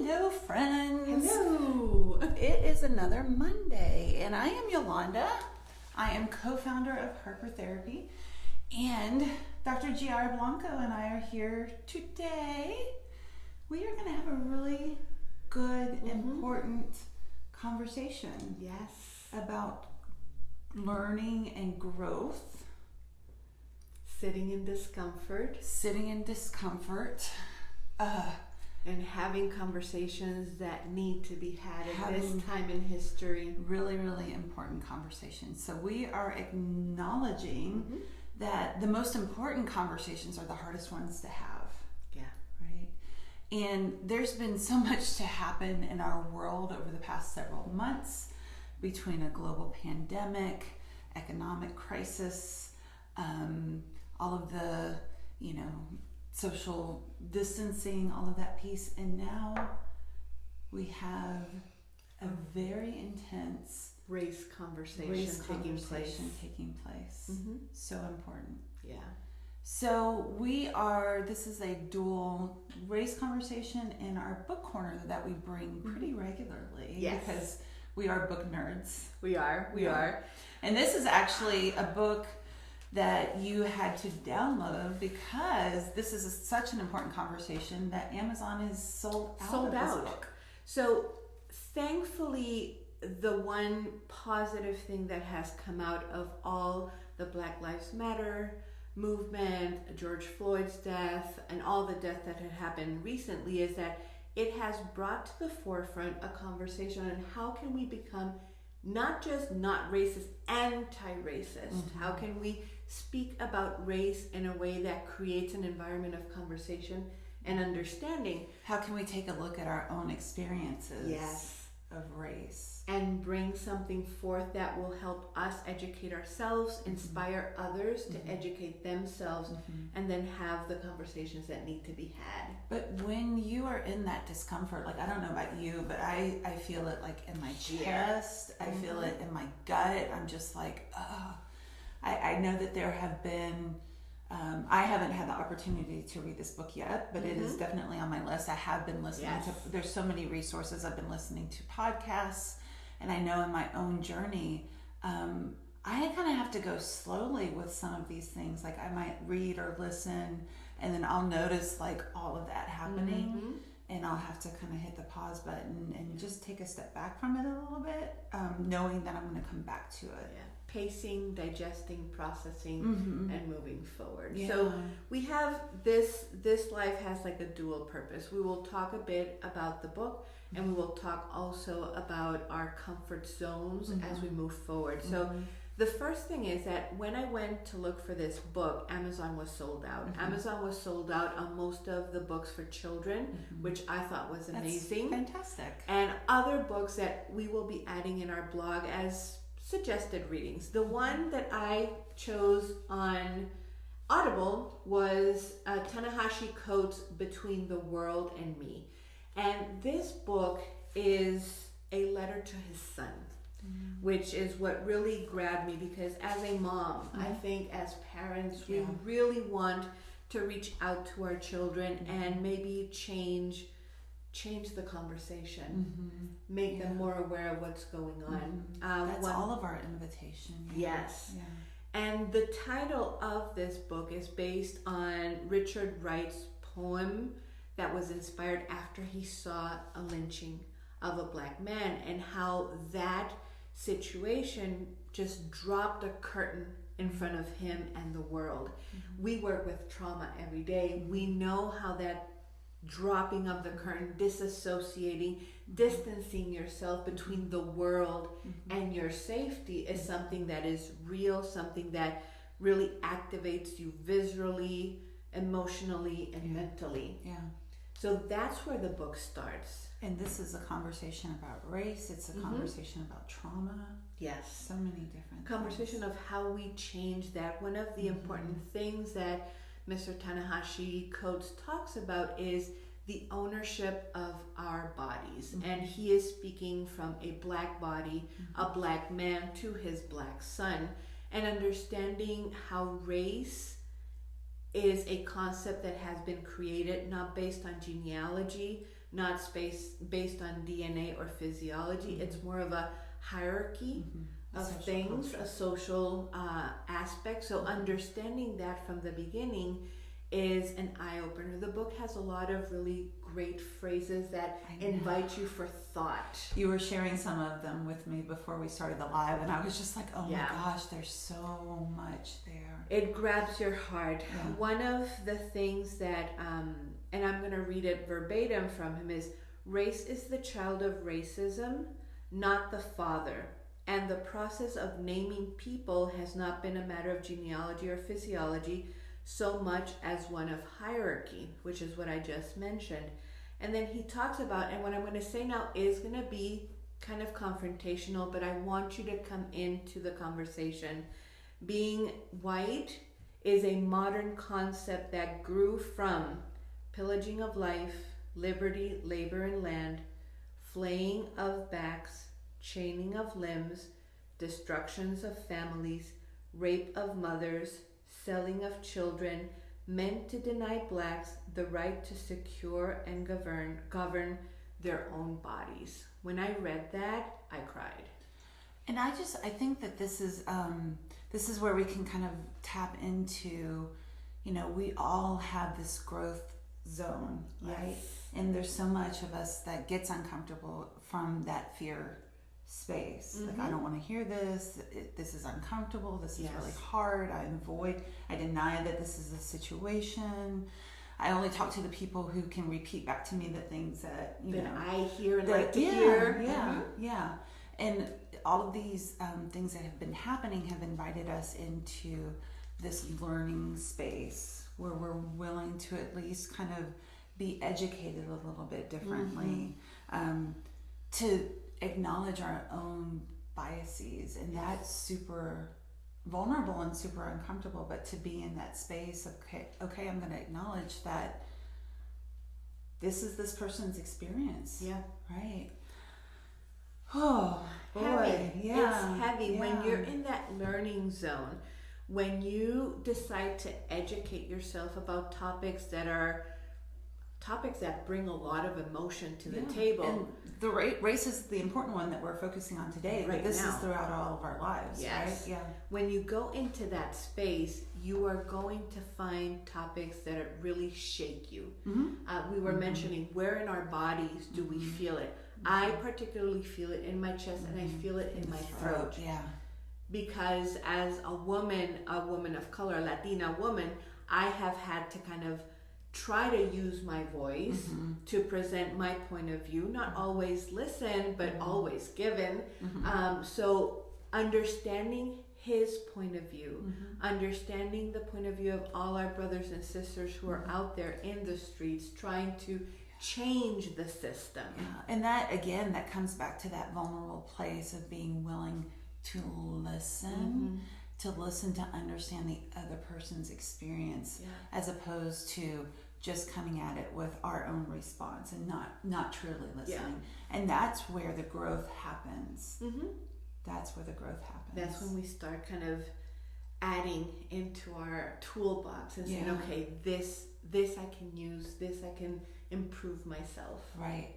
Hello, friends. Hello. It is another Monday, and I am Yolanda. I am co-founder of Harper Therapy, and Dr. G.R. Blanco and I are here today. We are going to have a really good, important conversation. Yes. About learning and growth. Sitting in discomfort. And having conversations that need to be had at this time in history. Really, really important conversations. So we are acknowledging that the most important conversations are the hardest ones to have. Yeah. Right? And there's been so much to happen in our world over the past several months between a global pandemic, economic crisis, all of the, social distancing, all of that piece. And now we have a very intense race conversation taking place. So important. Yeah. So this is a dual race conversation in our book corner that we bring pretty regularly. Yes. Because we are book nerds. We are. And this is actually a book that you had to download because this is such an important conversation that Amazon is sold out of this book. So thankfully, the one positive thing that has come out of all the Black Lives Matter movement, George Floyd's death, and all the death that had happened recently is that it has brought to the forefront a conversation on how can we become not just not racist, anti-racist. How can we speak about race in a way that creates an environment of conversation and understanding? How can we take a look at our own experiences of race and bring something forth that will help us educate ourselves, inspire others to educate themselves, and then have the conversations that need to be had. But when you are in that discomfort, like I don't know about you, but I feel it like in my chest, I feel it in my gut. I'm just like, I know that there have been, I haven't had the opportunity to read this book yet, but it is definitely on my list. I have been listening to, there's so many resources. I've been listening to podcasts, and I know in my own journey, I kind of have to go slowly with some of these things. Like I might read or listen, and then I'll notice like all of that happening, and I'll have to kind of hit the pause button and just take a step back from it a little bit, knowing that I'm going to come back to it. Yeah. Pacing, digesting, processing, and moving forward. Yeah. So we have this life has like a dual purpose. We will talk a bit about the book, and we will talk also about our comfort zones as we move forward. So the first thing is that when I went to look for this book, Amazon was sold out. Amazon was sold out on most of the books for children, which I thought was amazing. That's fantastic. And other books that we will be adding in our blog as suggested readings. The one that I chose on Audible was Ta-Nehisi Coates' Between the World and Me. And this book is a letter to his son, which is what really grabbed me, because as a mom, I think as parents, we really want to reach out to our children and maybe change the conversation, make them more aware of what's going on. That's all of our invitation. Yes. Yeah. And the title of this book is based on Richard Wright's poem that was inspired after he saw a lynching of a black man, and how that situation just dropped a curtain in front of him and the world. We work with trauma every day. We know how that dropping of the curtain, disassociating, distancing yourself between the world and your safety is something that is real, something that really activates you visually, emotionally, and mentally. Yeah. So that's where the book starts. And this is a conversation about race. It's a conversation about trauma. Yes. So many different conversation things. of how we change that. One of the important things that Mr. Ta-Nehisi Coates talks about is the ownership of our bodies. And he is speaking from a black body, a black man to his black son, and understanding how race is a concept that has been created not based on genealogy, not based on DNA or physiology. It's more of a hierarchy of things, a social aspect. So understanding that from the beginning is an eye-opener. The book has a lot of really great phrases that invite you for thought. You were sharing some of them with me before we started the live, and I was just like, oh my gosh, there's so much there. It grabs your heart. One of the things that, and I'm going to read it verbatim from him, is race is the child of racism, not the father. And the process of naming people has not been a matter of genealogy or physiology so much as one of hierarchy, which is what I just mentioned. And then he talks about, and what I'm going to say now is going to be kind of confrontational, but I want you to come into the conversation. Being white is a modern concept that grew from pillaging of life, liberty, labor, and land, flaying of backs, chaining of limbs, destructions of families, rape of mothers, selling of children, meant to deny blacks the right to secure and govern their own bodies. When I read that, I cried. And I think that this is where we can kind of tap into, we all have this growth zone, right? And there's so much of us that gets uncomfortable from that fear space. Like, I don't want to hear this. This is uncomfortable. This is really hard. I deny that this is a situation. I only talk to the people who can repeat back to me the things that, I hear and like to hear. Yeah. And all of these things that have been happening have invited us into this learning space where we're willing to at least kind of be educated a little bit differently, to acknowledge our own biases. And that's super vulnerable and super uncomfortable, but to be in that space of, okay, I'm going to acknowledge that this is this person's experience. Yeah. Right. Oh, boy. Heavy. Yeah. It's heavy when you're in that learning zone, when you decide to educate yourself about topics that bring a lot of emotion to the table. And the race is the important one that we're focusing on today. Right this now. is throughout all of our lives, right? Yeah. When you go into that space, you are going to find topics that really shake you. We were mentioning, where in our bodies do we feel it? I particularly feel it in my chest, and I feel it in my throat. Yeah. Because as a woman of color, a Latina woman, I have had to kind of try to use my voice to present my point of view, not always listen, but always given. So understanding his point of view, understanding the point of view of all our brothers and sisters who are out there in the streets trying to change the system. Yeah. And that, again, that comes back to that vulnerable place of being willing to listen, to understand the other person's experience, as opposed to just coming at it with our own response and not truly listening. And that's where the growth happens. That's where the growth happens. That's when we start kind of adding into our toolbox and saying, okay, this I can use, this I can improve myself. Right.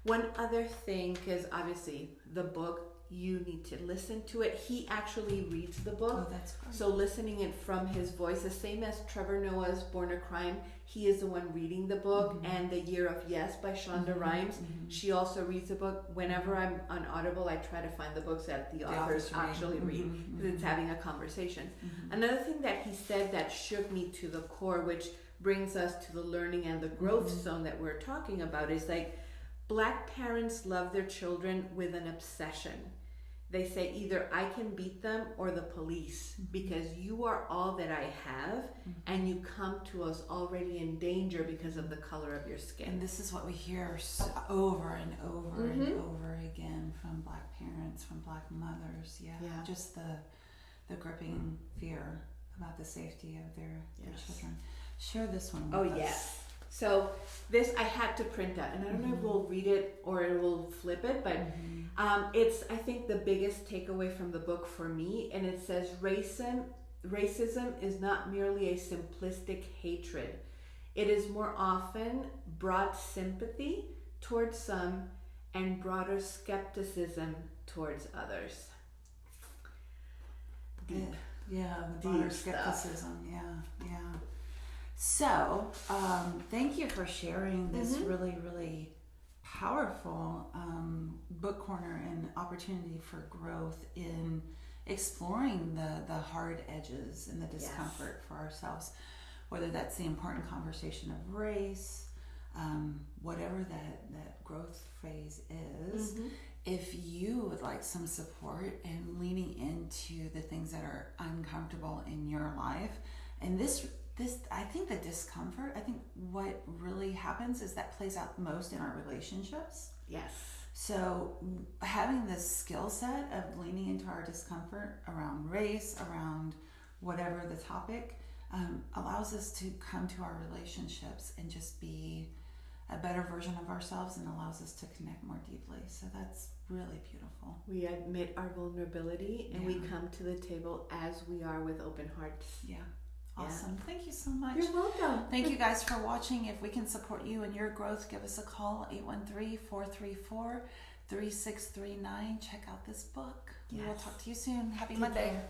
One other thing, because obviously the book, you need to listen to it. He actually reads the book. Oh, that's great. So listening it from his voice, the same as Trevor Noah's Born a Crime, he is the one reading the book. And The Year of Yes by Shonda Rhimes, she also reads the book. Whenever I'm on Audible, I try to find the books that the authors actually read, because it's having a conversation. Another thing that he said that shook me to the core, which brings us to the learning and the growth zone that we're talking about, is like, Black parents love their children with an obsession. They say either I can beat them or the police, because you are all that I have, and you come to us already in danger because of the color of your skin. And this is what we hear over and over and over again from Black parents, from Black mothers. Yeah. Just the gripping fear about the safety of their children. Share this one with us. Yes. So this I had to print out, and I don't know if we'll read it or it will flip it, but it's, I think, the biggest takeaway from the book for me, and it says racism is not merely a simplistic hatred. It is more often broad sympathy towards some and broader skepticism towards others. Deep. Yeah, broader Deep skepticism. Yeah. So, thank you for sharing this really, really powerful book corner and opportunity for growth in exploring the hard edges and the discomfort for ourselves, whether that's the important conversation of race, whatever that growth phase is. If you would like some support and leaning into the things that are uncomfortable in your life, and this I think the discomfort, I think what really happens is that plays out most in our relationships. Yes. So having this skill set of leaning into our discomfort around race, around whatever the topic, allows us to come to our relationships and just be a better version of ourselves, and allows us to connect more deeply. So that's really beautiful. We admit our vulnerability and we come to the table as we are with open hearts. Yeah. Awesome. Yeah. Thank you so much. You're welcome. Thank you guys for watching. If we can support you in your growth, give us a call, 813-434-3639. Check out this book. We will talk to you soon. Happy Monday. Care.